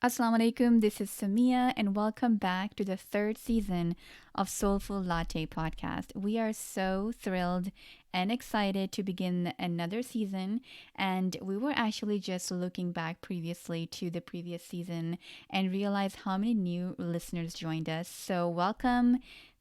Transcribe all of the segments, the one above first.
Assalamu alaikum, this is Samia, and welcome back to the third season of Soulful Latte podcast. We are so thrilled and excited to begin another season, and we were actually just looking back previously to the previous season and realized how many new listeners joined us. So, welcome.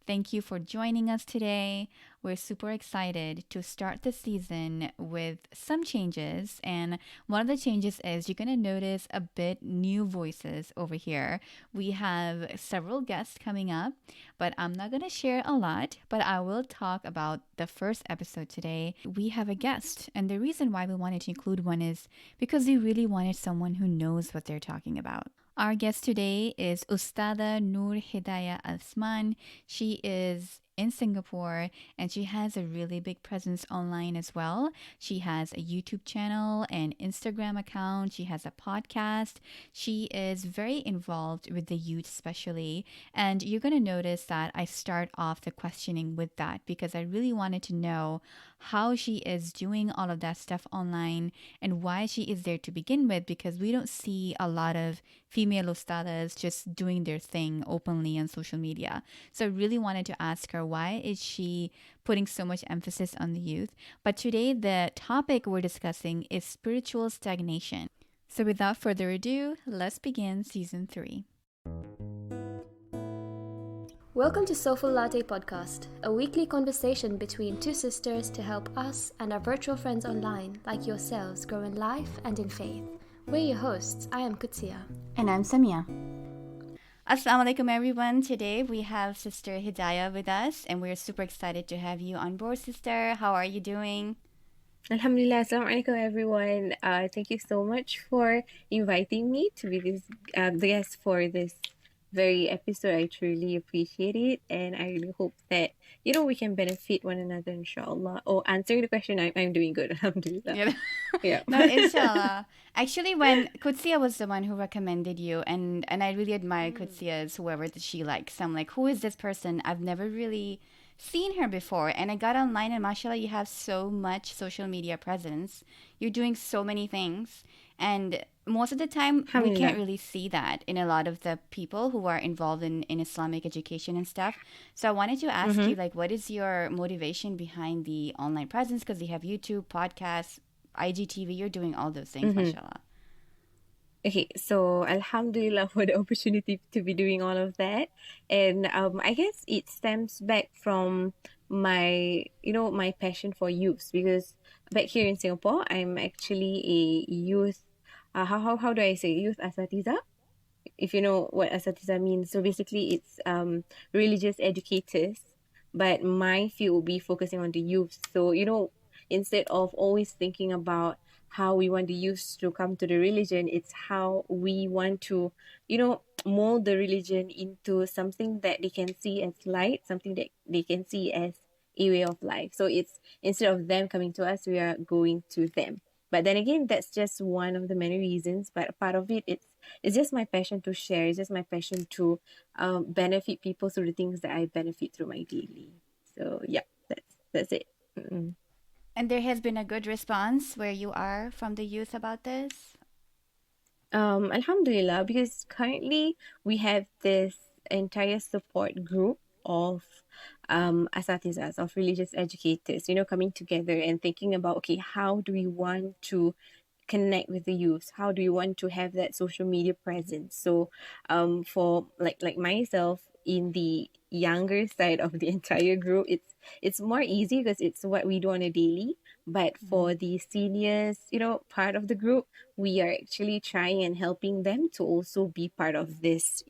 Thank you for joining us today. We're super excited to start the season with some changes. And one of the changes is you're going to notice a bit new voices over here. We have several guests coming up, but I'm not going to share a lot, but I will talk about the first episode today. We have a guest, and the reason why we wanted to include one is because we really wanted someone who knows what they're talking about. Our guest today is Ustadha Nur Hidayah Azman. She is in Singapore and she has a really big presence online as well. She has a YouTube channel and Instagram account. She has a podcast. She is very involved with the youth especially. And you're going to notice that I start off the questioning with that because I really wanted to know how she is doing all of that stuff online and why she is there to begin with, because we don't see a lot of female ustadas just doing their thing openly on social media. So I really wanted to ask her, why is she putting so much emphasis on the youth? But today the topic we're discussing is spiritual stagnation. So without further ado, let's begin season 3. Welcome to Soulful Latte Podcast, a weekly conversation between two sisters to help us and our virtual friends online like yourselves grow in life and in faith. We're your hosts. I am Qudsiyah. And I'm Samia. Assalamu alaikum everyone. Today we have Sister Hidayah with us and we're super excited to have you on board, sister. How are you doing? Alhamdulillah. Assalamu alaikum everyone. Thank you so much for inviting me to be this guest for this very episode. I truly appreciate it, and I really hope that we can benefit one another, inshallah. Answering the question, I'm doing good, alhamdulillah. Yeah. No, inshallah. Actually, when Qudsiyah was the one who recommended you, and I really admire Qudsiyah's whoever that she likes. I'm like, who is this person? I've never really seen her before. And I got online, and mashallah, you have so much social media presence. You're doing so many things, and most of the time we can't really see that in a lot of the people who are involved in Islamic education and stuff. So I wanted to ask you, like, what is your motivation behind the online presence? Because you have YouTube, podcasts, IGTV, you're doing all those things, mashallah. Okay, so alhamdulillah for the opportunity to be doing all of that. And I guess it stems back from my passion for youth, because back here in Singapore, I'm actually a youth, how do I say, youth asatiza? If you know what asatiza means. So basically it's religious educators, but my field will be focusing on the youth. So, instead of always thinking about how we want the youth to come to the religion, it's how we want to, mold the religion into something that they can see as light, something that they can see as a way of life. So it's, instead of them coming to us, we are going to them. But then again, that's just one of the many reasons. But part of it, it's just my passion to share. It's just my passion to benefit people through the things that I benefit through my daily. So yeah, that's it. Mm-mm. And there has been a good response where you are from the youth about this? Alhamdulillah, because currently we have this entire support group of asatizas, of religious educators, coming together and thinking about, okay, how do we want to connect with the youth? How do you want to have that social media presence? So for like myself, in the younger side of the entire group, it's more easy because it's what we do on a daily. But for the seniors, part of the group, we are actually trying and helping them to also be part of this,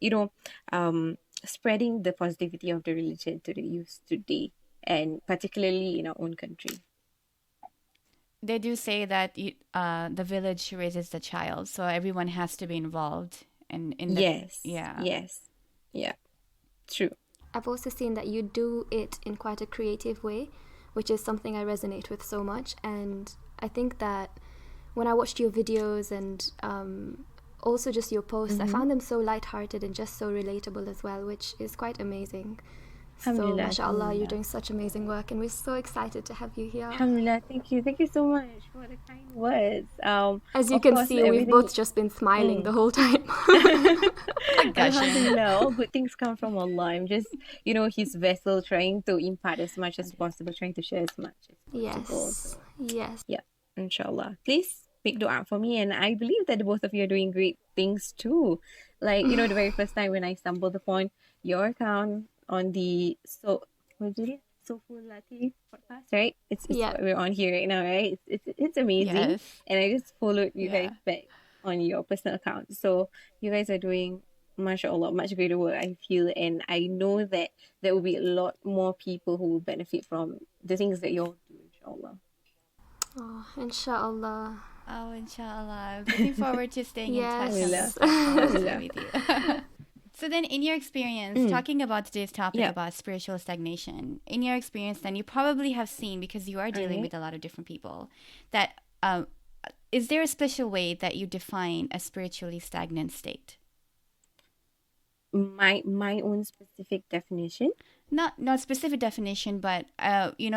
spreading the positivity of the religion to the youth today, and particularly in our own country. They do say that the village raises the child, so everyone has to be involved. Yes. Yeah, true. I've also seen that you do it in quite a creative way, which is something I resonate with so much. And I think that when I watched your videos and also just your posts, I found them so lighthearted and just so relatable as well, which is quite amazing. So, Alhamdulillah, mashallah, you're alhamdulillah. doing such amazing work, and we're so excited to have you here. Alhamdulillah, thank you so much for the kind words. As you Of can course, see, we've everything. both just been smiling Mm. the whole time. Gushing. Alhamdulillah, all good things come from Allah. I'm just, his vessel, trying to impart as much as possible, trying to share as much as possible. Yes, So, yes. yeah, inshallah. Please make dua for me. And I believe that both of you are doing great things too. Like, the very first time when I stumbled upon your account on the, what is it? Soulful Latte podcast, right? It's Yeah. what we're on here right now, right? It's amazing. Yes. And I just followed you guys Yeah. back on your personal account. So you guys are doing, mashallah, much greater work, I feel. And I know that there will be a lot more people who will benefit from the things that you're doing, inshallah. Oh, inshallah. Oh, inshallah. Looking forward to staying in touch on Alhamdulillah. Yes. this platform too Alhamdulillah. with you. So then, in your experience, talking about today's topic Yeah. about spiritual stagnation, in your experience, then you probably have seen, because you are dealing Okay. with a lot of different people, that is there a special way that you define a spiritually stagnant state? My own specific definition. Not specific definition, but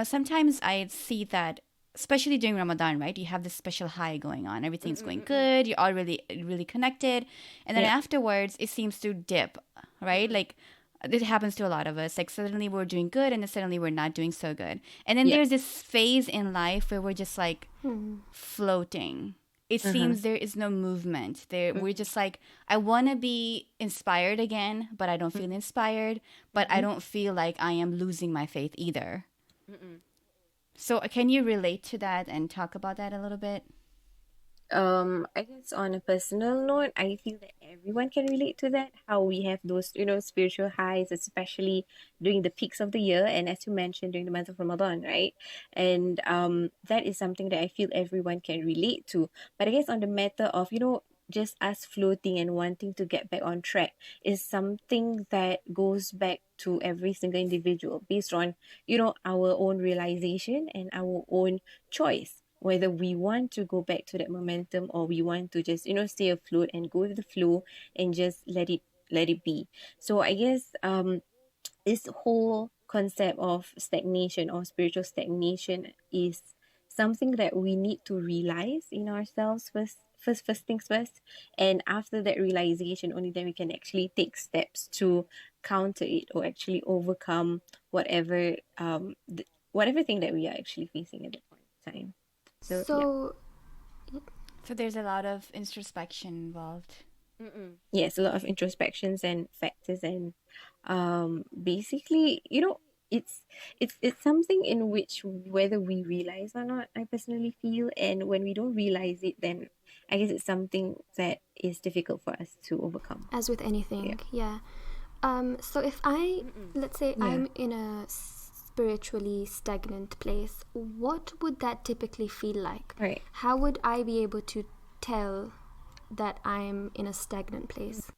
sometimes I see that, especially during Ramadan, right? You have this special high going on. Everything's going good. You're all really, really connected. And then Yeah. afterwards, it seems to dip, right? Like, this happens to a lot of us. Like, suddenly we're doing good and then suddenly we're not doing so good. And then Yeah. there's this phase in life where we're just like floating. It seems there is no movement. We're just like, I want to be inspired again, but I don't feel inspired. But I don't feel like I am losing my faith either. So can you relate to that and talk about that a little bit? I guess on a personal note, I feel that everyone can relate to that. How we have those, spiritual highs, especially during the peaks of the year, and as you mentioned, during the month of Ramadan, right? And that is something that I feel everyone can relate to. But I guess on the matter of, just us floating and wanting to get back on track is something that goes back to every single individual based on, our own realization and our own choice, whether we want to go back to that momentum or we want to just stay afloat and go with the flow and just let it be. So I guess this whole concept of stagnation or spiritual stagnation is something that we need to realize in ourselves first things first, and after that realization only then we can actually take steps to counter it or actually overcome whatever whatever thing that we are actually facing at that point in time. So, So, So there's a lot of introspection involved. yes, a lot of introspections and factors, and basically, it's something in which whether we realize or not, I personally feel, and when we don't realize it, then I guess it's something that is difficult for us to overcome. as with anything, yeah. So if let's say Yeah. I'm in a spiritually stagnant place, what would that typically feel like? Right. How would I be able to tell that I'm in a stagnant place?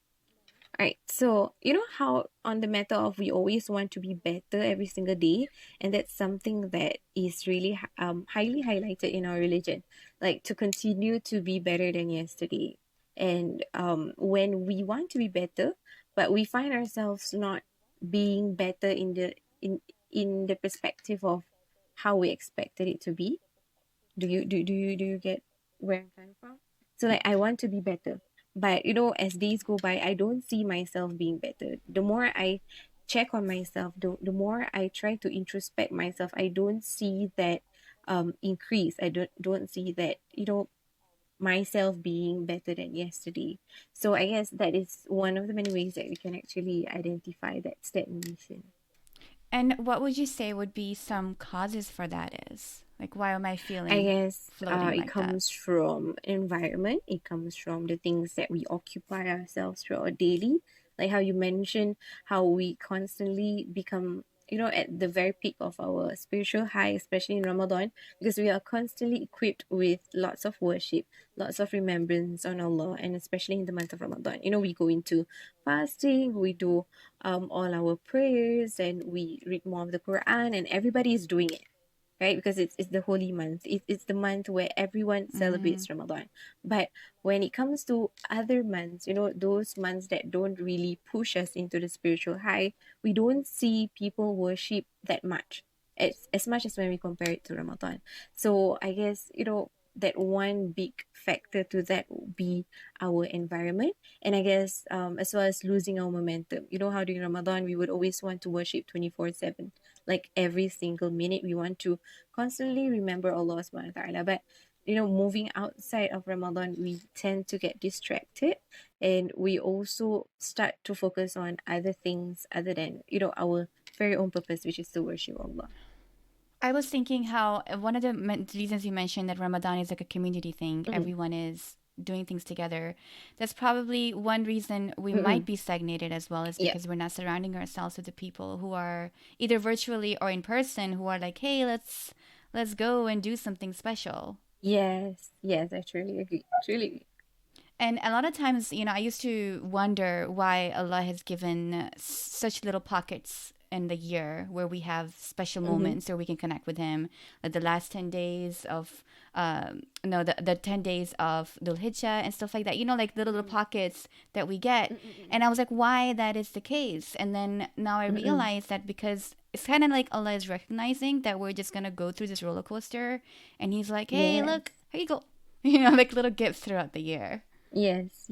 Right. So, you know how on the matter of we always want to be better every single day, and that's something that is really highly highlighted in our religion, like to continue to be better than yesterday. And when we want to be better, but we find ourselves not being better in the perspective of how we expected it to be. Do you get where I'm coming from? So like I want to be better, but as days go by, I don't see myself being better. The more I check on myself, the more I try to introspect myself, I don't see that increase. I don't see that myself being better than yesterday. So I guess that is one of the many ways that we can actually identify that stagnation. And what would you say would be some causes for that is? Like, why am I feeling I guess floating it like that? comes from environment. It comes from the things that we occupy ourselves throughout daily. Like how you mentioned, how we constantly become, at the very peak of our spiritual high, especially in Ramadan, because we are constantly equipped with lots of worship, lots of remembrance on Allah, and especially in the month of Ramadan. We go into fasting, we do all our prayers, and we read more of the Quran, and everybody is doing it. right? Because it's the holy month. It's the month where everyone celebrates Ramadan. But when it comes to other months, those months that don't really push us into the spiritual high, we don't see people worship that much, as much as when we compare it to Ramadan. So I guess, that one big factor to that would be our environment. And I guess, as well as losing our momentum. You know how during Ramadan we would always want to worship 24/7, like every single minute we want to constantly remember Allah subhanahu wa ta'ala. But moving outside of Ramadan, we tend to get distracted, and we also start to focus on other things other than our very own purpose, which is to worship Allah. I was thinking how one of the reasons you mentioned that Ramadan is like a community thing, everyone is doing things together. That's probably one reason we might be stagnated as well, is Yeah. because we're not surrounding ourselves with the people who are either virtually or in person, who are like, hey, let's go and do something special. Yes, I truly agree. And a lot of times, I used to wonder why Allah has given such little pockets in the year where we have special moments where we can connect with Him. Like the last 10 days of, no, the 10 days of Dhul Hijjah and stuff like that. Like the little pockets that we get. And I was like, why that is the case? And then now I realize that because it's kind of like Allah is recognizing that we're just going to go through this roller coaster. And He's like, hey, Yes. look, here you go. Like little gifts throughout the year. Yes.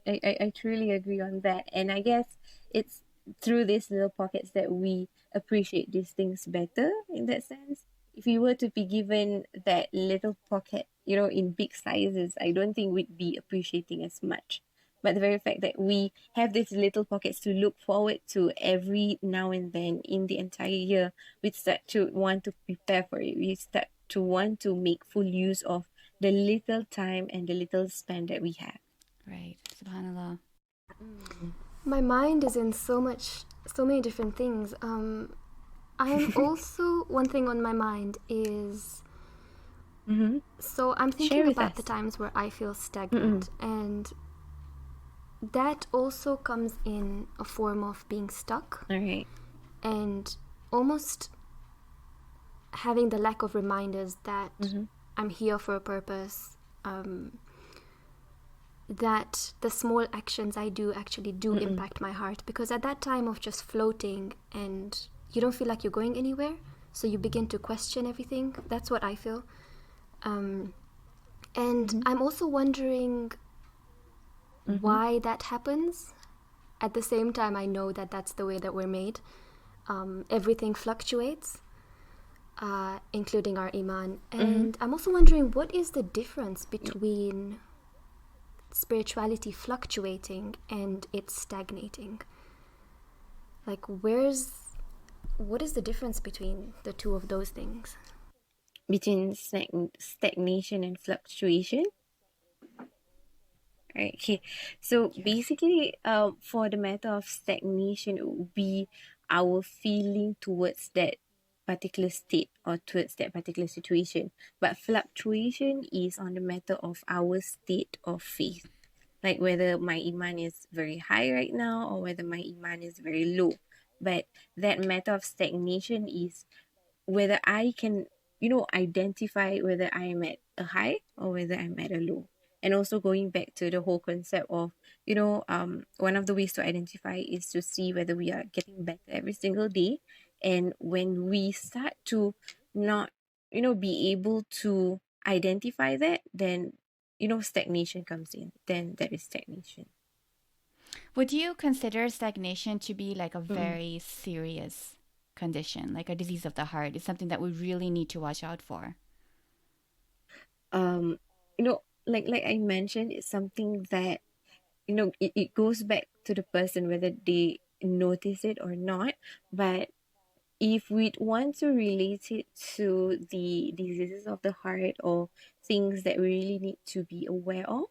I truly agree on that. And I guess it's through these little pockets that we appreciate these things better, in that sense. If we were to be given that little pocket, in big sizes, I don't think we'd be appreciating as much. But the very fact that we have these little pockets to look forward to every now and then in the entire year, we start to want to prepare for it. We start to want to make full use of the little time and the little span that we have. Right. Subhanallah. My mind is in so many different things. I'm also, one thing on my mind is, so I'm thinking about the times where I feel stagnant, and that also comes in a form of being stuck. All right. And almost having the lack of reminders that I'm here for a purpose, that the small actions I do actually do impact my heart. Because at that time of just floating and you don't feel like you're going anywhere, so you begin to question everything. That's what I feel. And I'm also wondering why that happens. At the same time, I know that that's the way that we're made. Everything fluctuates, including our iman. And I'm also wondering, what is the difference between spirituality fluctuating and it stagnating? Like, what is the difference between the two of those things? Between stagnation and fluctuation. Right. Okay. So basically, for the matter of stagnation, it would be our feeling towards that particular state or towards that particular situation. But fluctuation is on the matter of our state of faith. Like whether my iman is very high right now or whether my iman is very low. But that matter of stagnation is whether I can, identify whether I am at a high or whether I'm at a low. And also going back to the whole concept of, one of the ways to identify is to see whether we are getting better every single day. And when we start to not, be able to identify that, then, stagnation comes in. Then there is stagnation. Would you consider stagnation to be like a very serious condition, like a disease of the heart? It's something that we really need to watch out for. Like I mentioned, it's something that, it goes back to the person whether they notice it or not. But if we want to relate it to the diseases of the heart or things that we really need to be aware of,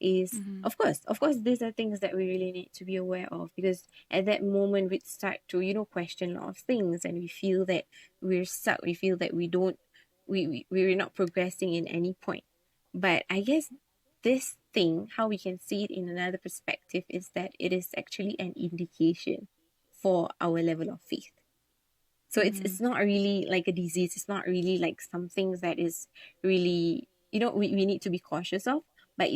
is of course these are things that we really need to be aware of, because at that moment we start to question a lot of things, and we feel that we're stuck, we feel that we're not progressing in any point. But I guess this thing, how we can see it in another perspective, is that it is actually an indication for our level of faith. So it's not really like a disease. It's not really like something that is really, we need to be cautious of, but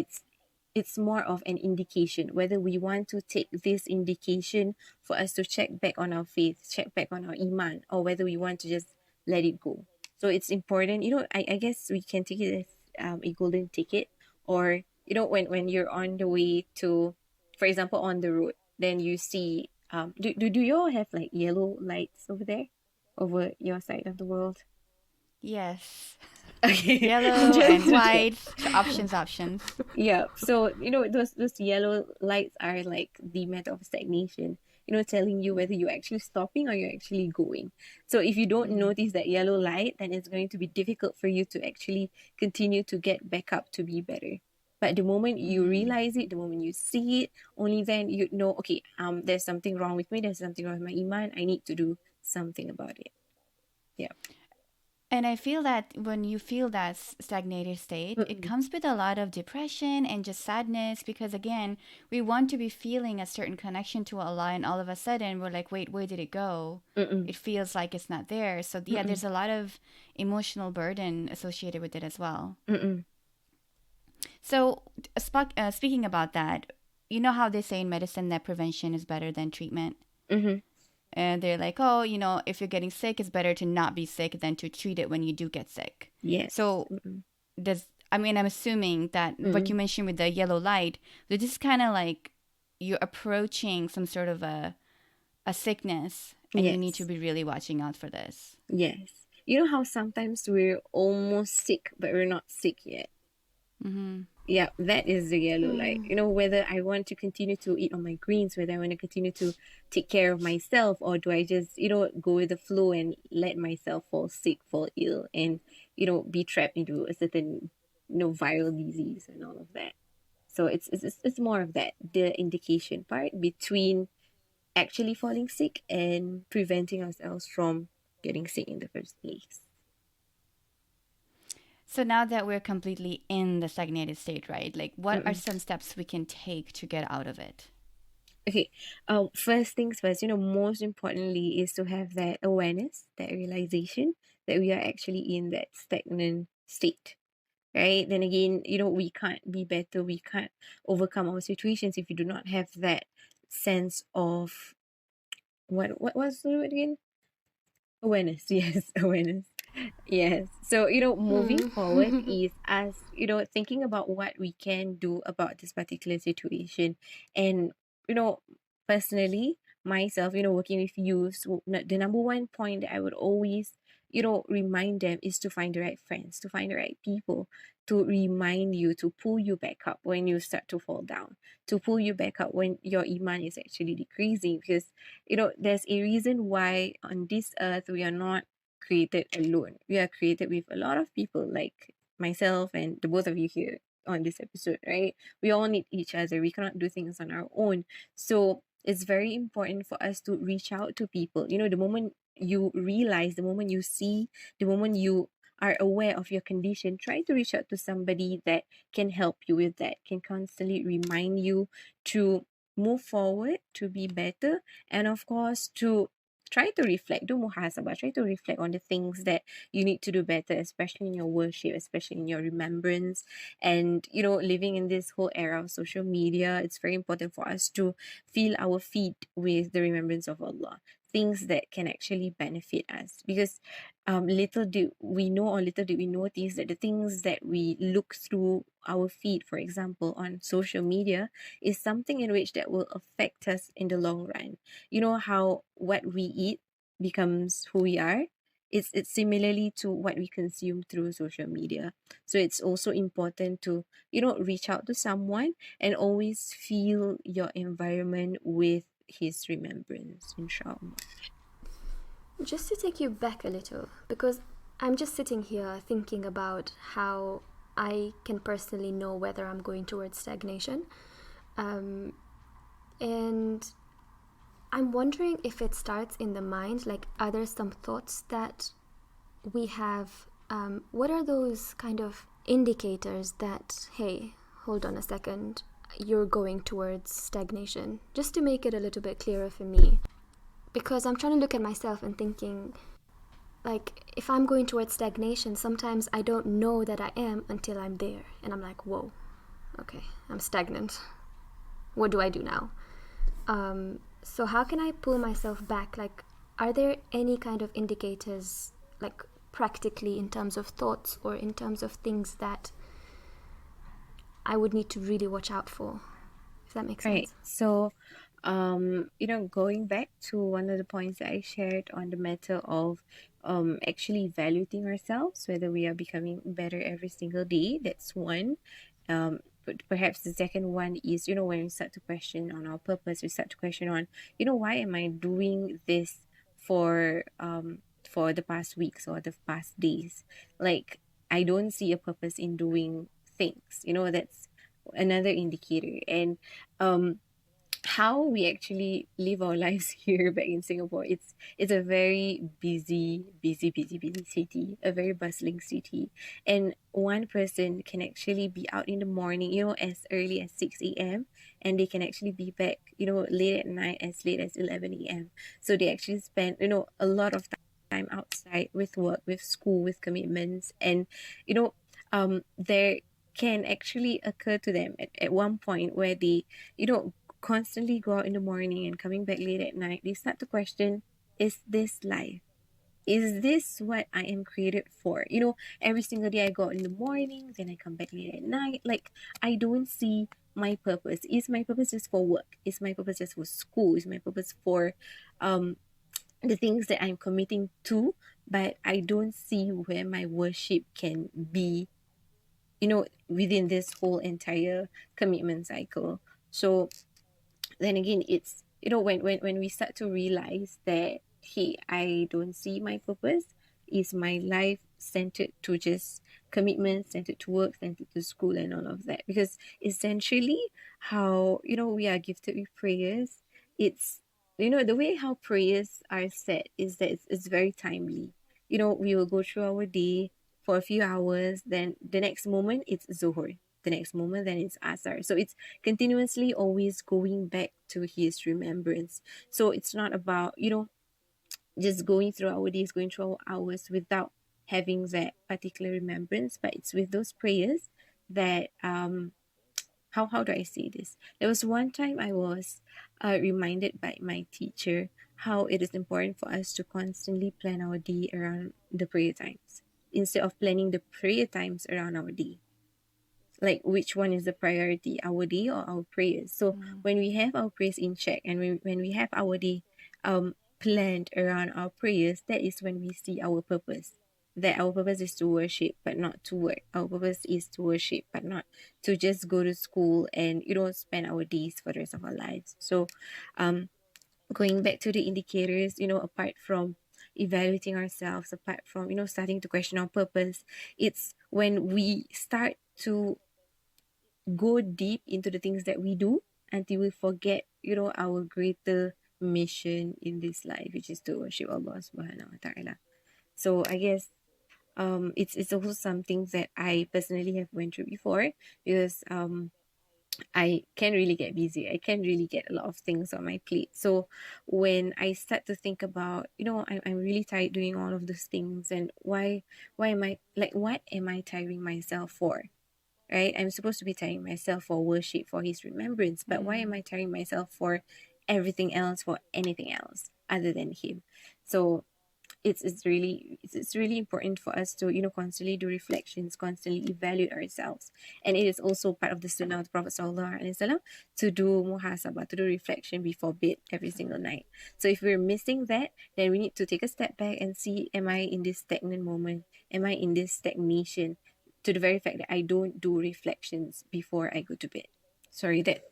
it's more of an indication whether we want to take this indication for us to check back on our faith, check back on our iman, or whether we want to just let it go. So it's important, I guess we can take it as a golden ticket, or when you're on the way to, for example, on the road, then you see do you all have like yellow lights over there, over your side of the world? Yes. Okay. Yellow Just and to check. white. Options. Yeah. So, those yellow lights are like the matter of stagnation, telling you whether you're actually stopping or you're actually going. So if you don't notice that yellow light, then it's going to be difficult for you to actually continue to get back up to be better. But the moment you realize it, the moment you see it, only then you know, okay, there's something wrong with me, there's something wrong with my iman, I need to do something about it. Yeah. And I feel that when you feel that stagnated state, it Mm-mm. comes with a lot of depression and just sadness because, again, we want to be feeling a certain connection to Allah, and all of a sudden we're like, wait, where did it go? Mm-mm. It feels like it's not there. So, yeah, Mm-mm. there's a lot of emotional burden associated with it as well. Mm-mm. So, speaking about that, you know how they say in medicine that prevention is better than treatment? Mm-hmm. And they're like, oh, if you're getting sick, it's better to not be sick than to treat it when you do get sick. Yes. So Mm-mm. I'm assuming that what you Mm-mm. mentioned with the yellow light, that this is kind of like you're approaching some sort of a sickness, and you need to Yes. be really watching out for this. Yes. You know how sometimes we're almost sick, but we're not sick yet? Mm-hmm. Yeah, that is the yellow light. Whether I want to continue to eat on my greens, whether I want to continue to take care of myself, or do I just, go with the flow and let myself fall sick, fall ill, and, be trapped into a certain, viral disease and all of that. So it's more of that, the indication part between actually falling sick and preventing ourselves from getting sick in the first place. So now that we're completely in the stagnated state, right? Like, what are Mm-mm. some steps we can take to get out of it? Okay, first things first, most importantly is to have that awareness, that realization that we are actually in that stagnant state, right? Then again, we can't be better, we can't overcome our situations if we do not have that sense of what was the word again? Awareness. Yes, awareness. Yes. So, moving forward is us, thinking about what we can do about this particular situation. And, you know, personally, myself, working with youth, the number one point that I would always, remind them is to find the right friends, to find the right people, to remind you, to pull you back up when you start to fall down, to pull you back up when your iman is actually decreasing. Because, there's a reason why on this earth we are not created alone. We are created with a lot of people like myself and the both of you here on this episode, right? We all need each other. We cannot do things on our own. So it's very important for us to reach out to people. The moment you realize, the moment you see, the moment you are aware of your condition, try to reach out to somebody that can help you with that, can constantly remind you to move forward, to be better, and of course to try to reflect, do muhasabah, try to reflect on the things that you need to do better, especially in your worship, especially in your remembrance. And, living in this whole era of social media, it's very important for us to fill our feet with the remembrance of Allah, things that can actually benefit us. Because little did we know, or little did we notice, that the things that we look through our feed, for example, on social media, is something in which that will affect us in the long run. You know how what we eat becomes who we are? It's similarly to what we consume through social media. So it's also important to, reach out to someone and always fill your environment with his remembrance, inshallah. Just to take you back a little, because I'm just sitting here thinking about how I can personally know whether I'm going towards stagnation. And I'm wondering if it starts in the mind, like, are there some thoughts that we have? What are those kind of indicators that, hey, hold on a second, you're going towards stagnation? Just to make it a little bit clearer for me. Because I'm trying to look at myself and thinking, like if I'm going towards stagnation, sometimes I don't know that I am until I'm there, and I'm like, whoa, okay, I'm stagnant. What do I do now? So how can I pull myself back? Like, are there any kind of indicators, like practically in terms of thoughts or in terms of things that I would need to really watch out for? If that makes Right. sense. So, going back to one of the points that I shared on the matter of actually evaluating ourselves, whether we are becoming better every single day, that's one. But perhaps the second one is, when we start to question on our purpose, we start to question on, why am I doing this for the past weeks or the past days? Like, I don't see a purpose in doing things. That's another indicator. And um how we actually live our lives here back in Singapore, it's a very busy city, a very bustling city. And one person can actually be out in the morning, as early as 6 a.m., and they can actually be back, late at night, as late as 11 a.m. So they actually spend, a lot of time outside with work, with school, with commitments. And you know there can actually occur to them at one point where they, constantly go out in the morning and coming back late at night. They start to question, is this life? Is this what I am created for? Every single day I go out in the morning, then I come back late at night. Like, I don't see my purpose. Is my purpose just for work? Is my purpose just for school? Is my purpose for the things that I'm committing to? But I don't see where my worship can be, within this whole entire commitment cycle. So then again, it's, when we start to realize that, hey, I don't see my purpose. Is my life centered to just commitment, centered to work, centered to school, and all of that? Because essentially, how, we are gifted with prayers. It's, the way how prayers are set is that it's very timely. We will go through our day for a few hours, then the next moment it's Zuhur, the next moment then it's Asar. So it's continuously always going back to his remembrance. So it's not about, just going through our days, going through our hours without having that particular remembrance, but it's with those prayers that, how do I say this? There was one time I was reminded by my teacher how it is important for us to constantly plan our day around the prayer times instead of planning the prayer times around our day. Like, which one is the priority, our day or our prayers? So when we have our prayers in check, and when we have our day planned around our prayers, that is when we see our purpose, that our purpose is to worship but not to work. Our purpose is to worship but not to just go to school and spend our days for the rest of our lives. So going back to the indicators, apart from evaluating ourselves, apart from starting to question our purpose, it's when we start to go deep into the things that we do until we forget, our greater mission in this life, which is to worship Allah Subhanahu wa Ta'ala. So I guess it's also something that I personally have went through before, because I can really get busy. I can really get a lot of things on my plate. So when I start to think about, I'm really tired doing all of those things, and why am I, like, what am I tiring myself for? Right? I'm supposed to be tiring myself for worship, for his remembrance, but why am I tiring myself for everything else, for anything else other than him? So it's really important for us to constantly do reflections, constantly evaluate ourselves. And it is also part of the sunnah of the Prophet sallallahu alaihi wasallam to do muhasabah, to do reflection before bed every single night. So if we're missing that, then we need to take a step back and see, am I in this stagnant moment? Am I in this stagnation, to the very fact that I don't do reflections before I go to bed? Sorry, that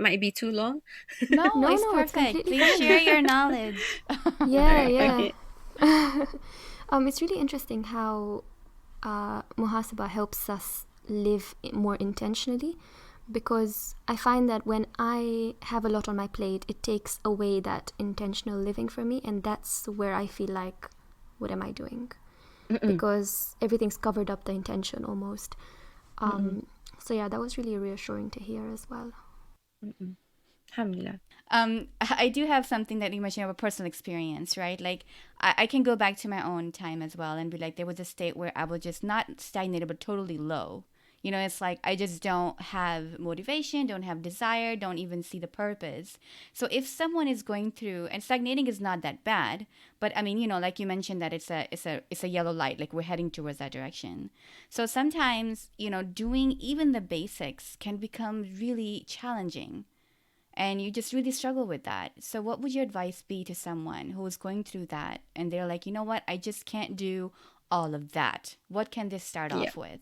might be too long. No, No, it's no, it's perfect. completely Please fine. share your knowledge. Yeah, yeah. Okay. It's really interesting how muhasabah helps us live more intentionally, because I find that when I have a lot on my plate, it takes away that intentional living for me, and that's where I feel like, what am I doing? Because everything's covered up the intention almost. So yeah, that was really reassuring to hear as well. Alhamdulillah. I do have something that you mentioned about personal experience, right? Like, I can go back to my own time as well and be like, there was a state where I was just not stagnated, but totally low. You know, it's like I just don't have motivation, don't have desire, don't even see the purpose. So if someone is going through, and stagnating is not that bad, but I mean, you know, like you mentioned that it's a yellow light, like we're heading towards that direction. So sometimes, you know, doing even the basics can become really challenging and you just really struggle with that. So, what would your advice be to someone who is going through that and they're like, you know what, I just can't do all of that? What can this start Yeah. off with?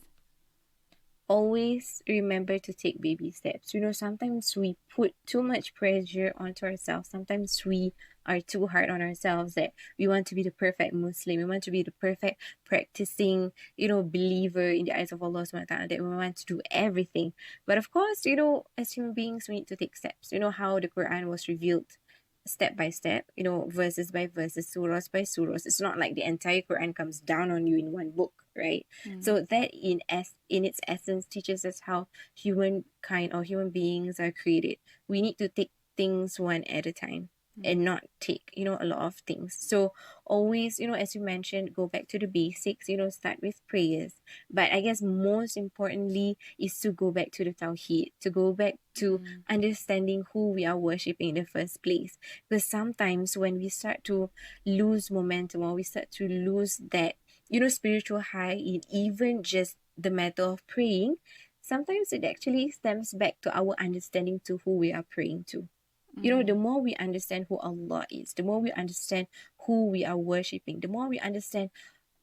Always remember to take baby steps. Sometimes we put too much pressure onto ourselves. Sometimes we are too hard on ourselves that we want to be the perfect Muslim. We want to be the perfect practicing, believer in the eyes of Allah subhanahu wa ta'ala, that we want to do everything. But of course, as human beings, we need to take steps. How the Quran was revealed step by step, verses by verses, surahs by surahs. It's not like the entire Quran comes down on you in one book, right? So that in its essence teaches us how humankind or human beings are created. We need to take things one at a time and not take, a lot of things. So always, as you mentioned, go back to the basics, start with prayers. But I guess most importantly is to go back to the Tawheed, to go back to understanding who we are worshipping in the first place. Because sometimes when we start to lose momentum or we start to lose that, spiritual high in even just the matter of praying, sometimes it actually stems back to our understanding to who we are praying to. The more we understand who Allah is, the more we understand who we are worshipping, the more we understand,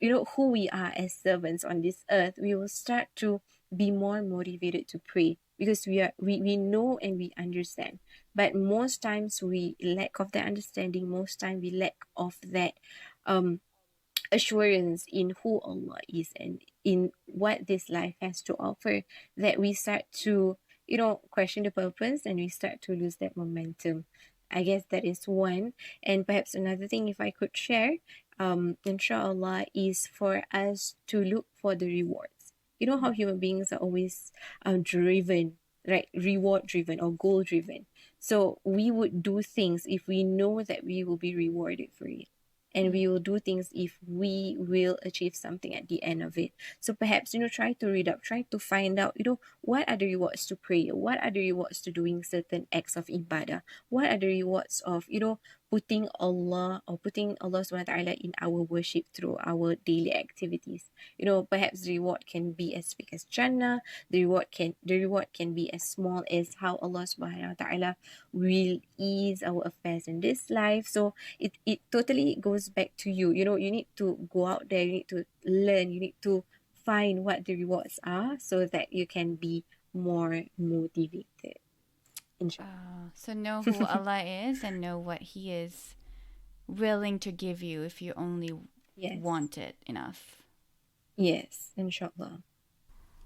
who we are as servants on this earth, we will start to be more motivated to pray because we know and we understand. But most times we lack of that understanding. Most time we lack of that assurance in who Allah is and in what this life has to offer, that we start to, question the purpose and we start to lose that momentum. I guess that is one. And perhaps another thing, if I could share, inshallah, is for us to look for the rewards. You know how human beings are always driven, right? Reward driven or goal driven. So we would do things if we know that we will be rewarded for it, and we will do things if we will achieve something at the end of it. So perhaps, try to read up, try to find out, what are the rewards to prayer? What are the rewards to doing certain acts of ibadah? What are the rewards of, putting Allah subhanahu wa ta'ala in our worship through our daily activities? Perhaps the reward can be as big as Jannah. The reward can be as small as how Allah subhanahu wa ta'ala will ease our affairs in this life. So it totally goes back to you. You need to go out there, you need to learn, you need to find what the rewards are so that you can be more motivated. Inshallah. So know who Allah is and know what He is willing to give you if you only Yes. want it enough. Yes, inshallah.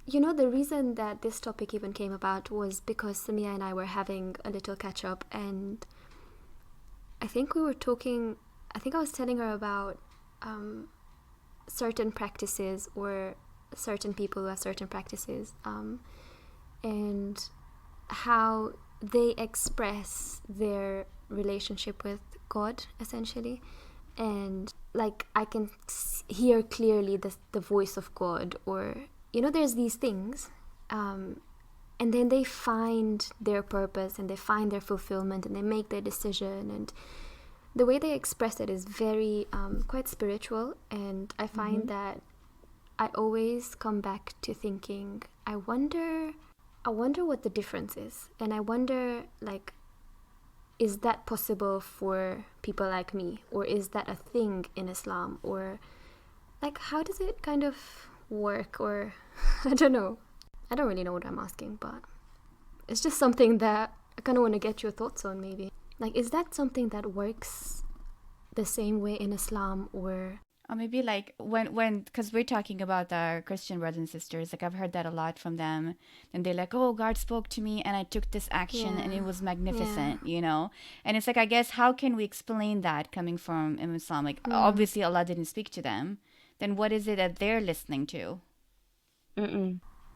The reason that this topic even came about was because Samia and I were having a little catch up, and I think I was telling her about certain practices or certain people who have certain practices, and how they express their relationship with God, essentially. And like I can hear clearly the voice of God, or there's these things, and then they find their purpose and they find their fulfillment and they make their decision, and the way they express it is very quite spiritual. And I find that I always come back to thinking, I wonder what the difference is, and I wonder, like, is that possible for people like me, or is that a thing in Islam, or like how does it kind of work, or I don't know. I don't really know what I'm asking, but it's just something that I kind of want to get your thoughts on. Maybe, like, is that something that works the same way in Islam, or maybe like when because we're talking about our Christian brothers and sisters, like I've heard that a lot from them, and they're like, oh, God spoke to me and I took this action and it was magnificent, and it's like, I guess, how can we explain that coming from Islam? Like obviously Allah didn't speak to them, then what is it that they're listening to?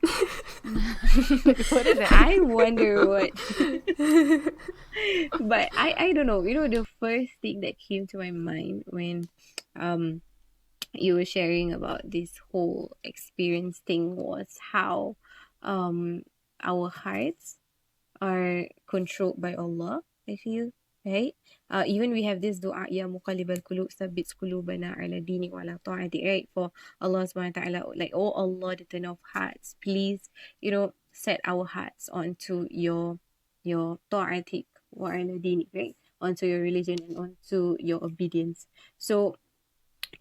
What is it? I wonder what. But I don't know. The first thing that came to my mind when um you were sharing about this whole experience thing was how our hearts are controlled by Allah, I feel, right? Even we have this dua, ya muqallibal qulub thabbit qulubana ala dini wa ala ta'ati, right? For Allah subhanahu wa ta'ala, like, oh Allah, the turner of hearts, please, set our hearts onto your ta'atik wa ala dini, right? Onto your religion and onto your obedience. So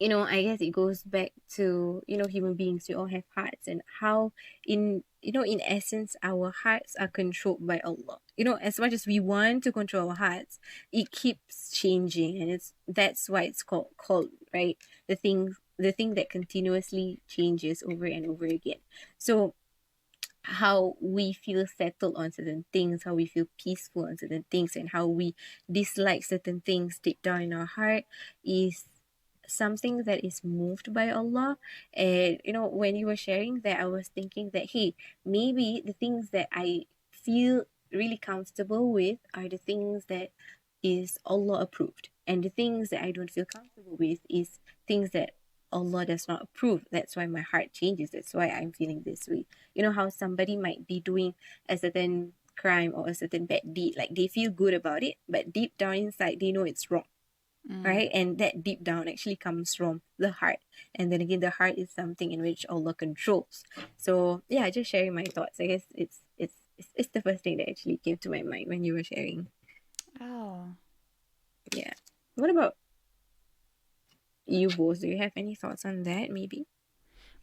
I guess it goes back to, human beings, we all have hearts, and how in essence, our hearts are controlled by Allah. As much as we want to control our hearts, it keeps changing, and that's why it's called, right? The thing that continuously changes over and over again. So how we feel settled on certain things, how we feel peaceful on certain things, and how we dislike certain things deep down in our heart is something that is moved by Allah. And when you were sharing that, I was thinking that, hey, maybe the things that I feel really comfortable with are the things that is Allah approved, and the things that I don't feel comfortable with is things that Allah does not approve. That's why my heart changes. That's why I'm feeling this way. How somebody might be doing a certain crime or a certain bad deed, like they feel good about it, but deep down inside they know it's wrong. Right? And that deep down actually comes from the heart. And then again, the heart is something in which Allah controls. So yeah, just sharing my thoughts. I guess it's the first thing that actually came to my mind when you were sharing. Oh. Yeah. What about you both? Do you have any thoughts on that, maybe?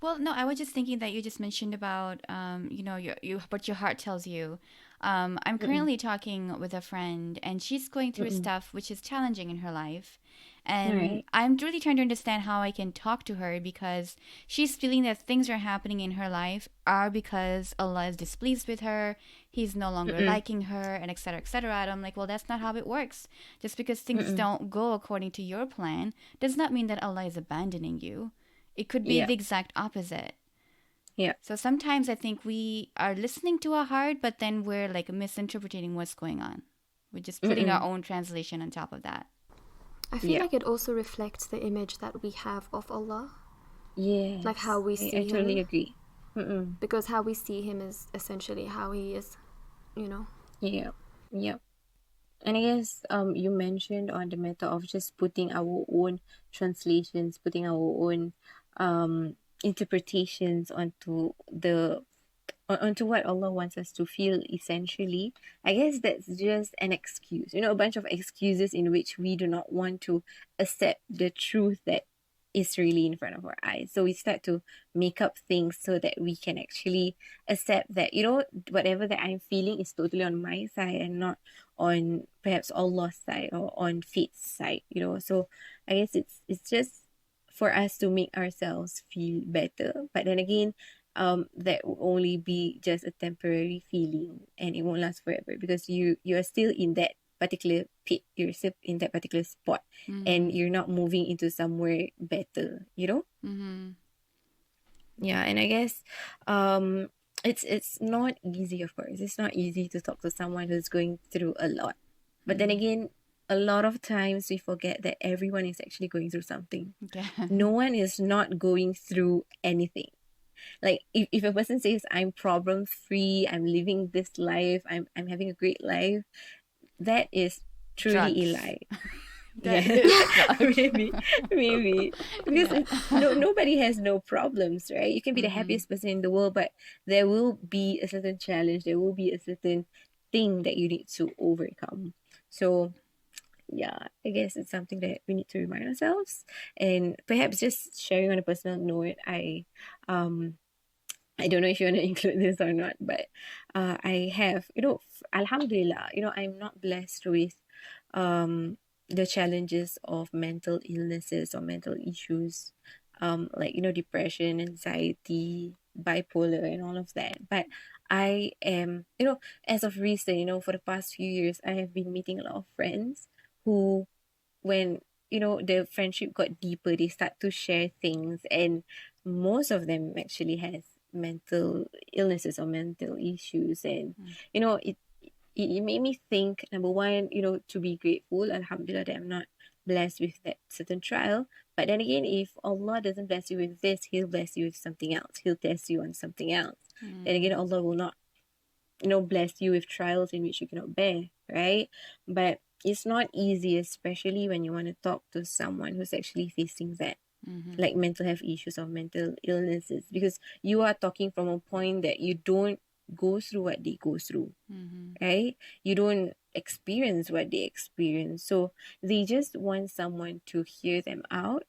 Well, no, I was just thinking that you just mentioned about, what your heart tells you. I'm Mm-mm. currently talking with a friend, and she's going through Mm-mm. stuff which is challenging in her life. All And right. I'm really trying to understand how I can talk to her because she's feeling that things are happening in her life are because Allah is displeased with her, He's no longer Mm-mm. liking her, and etc. etc. And I'm like, well, that's not how it works. Just because things Mm-mm. don't go according to your plan does not mean that Allah is abandoning you. It could be Yeah. the exact opposite. Yeah. So sometimes I think we are listening to our heart, but then we're like misinterpreting what's going on. We're just putting our Mm-mm. own translation on top of that. I feel Yeah. like it also reflects the image that we have of Allah, like Yes. how we I see totally Him, agree. Mm-mm. because how we see Him is essentially how He is, you know. Yeah. Yeah. And I guess you mentioned on the matter of just putting our own translations, putting our own interpretations onto what Allah wants us to feel essentially. I guess that's just an excuse. A bunch of excuses in which we do not want to accept the truth that is really in front of our eyes. So we start to make up things so that we can actually accept that, whatever that I'm feeling is totally on my side and not on perhaps Allah's side or on fate's side. So I guess it's just for us to make ourselves feel better. But then again, that will only be just a temporary feeling, and it won't last forever because you are still in that particular pit, you're still in that particular spot, and Mm-hmm. you're not moving into somewhere better. Mm-hmm. Yeah. And I guess it's not easy. Of course, it's not easy to talk to someone who's going through a lot, but then Mm-hmm. again, a lot of times we forget that everyone is actually going through something. Yeah. No one is not going through anything. Like if a person says I'm problem free, I'm living this life, I'm having a great life, that is truly a Drugs. lie. That Yeah. is drugs. maybe because Yeah. nobody has no problems, right? You can be the Mm-hmm. happiest person in the world, but there will be a certain challenge, there will be a certain thing that you need to overcome. So yeah, I guess it's something that we need to remind ourselves. And perhaps just sharing on a personal note, um I don't know if you want to include this or not, but I have, Alhamdulillah, I'm not blessed with um, the challenges of mental illnesses or mental issues, like, depression, anxiety, bipolar, and all of that. But I am, as of recent, for the past few years, I have been meeting a lot of friends who, when the friendship got deeper, they start to share things, and most of them actually has mental illnesses or mental issues. And you know, it made me think, number one, you know, to be grateful, alhamdulillah, that I'm not blessed with that certain trial. But then again, if Allah doesn't bless you with this, He'll bless you with something else. He'll test you on something else. Then again, Allah will not, you know, bless you with trials in which you cannot bear, right? But it's not easy, especially when you want to talk to someone who's actually facing that, like mental health issues or mental illnesses, because you are talking from a point that you don't go through what they go through, right? You don't experience what they experience. So they just want someone to hear them out,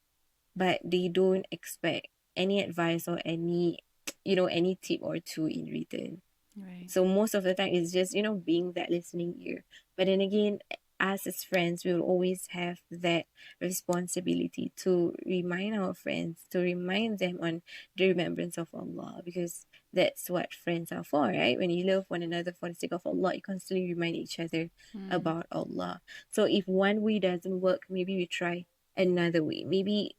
but they don't expect any advice or any, you know, any tip or two in return. Right. So most of the time it's just, you know, being that listening ear. But then again, us as friends, we will always have that responsibility to remind our friends, to remind them on the remembrance of Allah, because that's what friends are for, right? When you love one another for the sake of Allah, you constantly remind each other about Allah. So if one way doesn't work, maybe we try another way. Maybe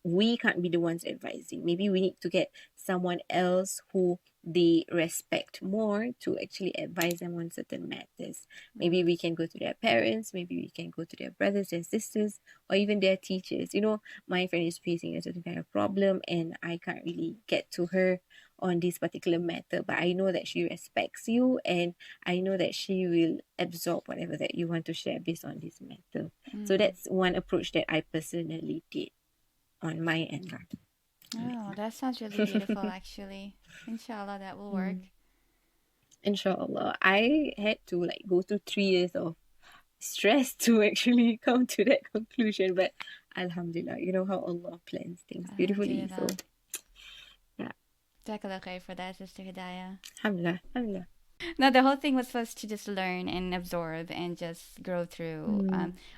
we can't be the ones advising. Maybe we need to get someone else who they respect more to actually advise them on certain matters. Maybe we can go to their parents, maybe we can go to their brothers and sisters, or even their teachers. You know, my friend is facing a certain kind of problem and I can't really get to her on this particular matter, but I know that she respects you and I know that she will absorb whatever that you want to share based on this matter. So that's one approach that I personally did on my end. Oh, that sounds really beautiful, actually. Inshallah, that will work. Inshallah. I had to like go through 3 years of stress to actually come to that conclusion, but alhamdulillah, you know how Allah plans things beautifully. So yeah, Jazakallah khair for that, Sister Hidayah. alhamdulillah, alhamdulillah. No, the whole thing was for us to just learn and absorb and just grow through.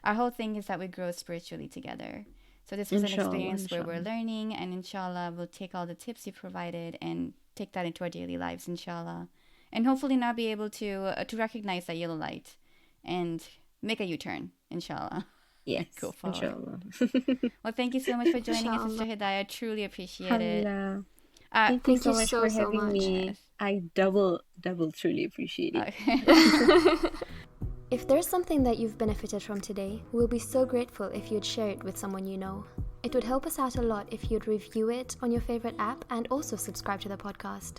Our whole thing is that we grow spiritually together. So this was an experience where we're learning, and inshallah, we'll take all the tips you provided and take that into our daily lives, inshallah. And hopefully now be able to recognize that yellow light and make a U-turn, inshallah. Yes, Go forward. inshallah. Well, thank you so much for joining us, Sister Hidayah. Truly appreciate it. Thank you so much for having me. Yes. I double truly appreciate it. Okay. If there's something that you've benefited from today, we'll be so grateful if you'd share it with someone you know. It would help us out a lot if you'd review it on your favorite app and also subscribe to the podcast.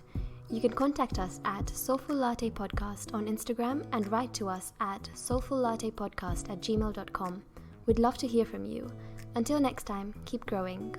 You can contact us at Soulful Latte Podcast on Instagram and write to us at soulfullattepodcast@gmail.com. We'd love to hear from you. Until next time, keep growing.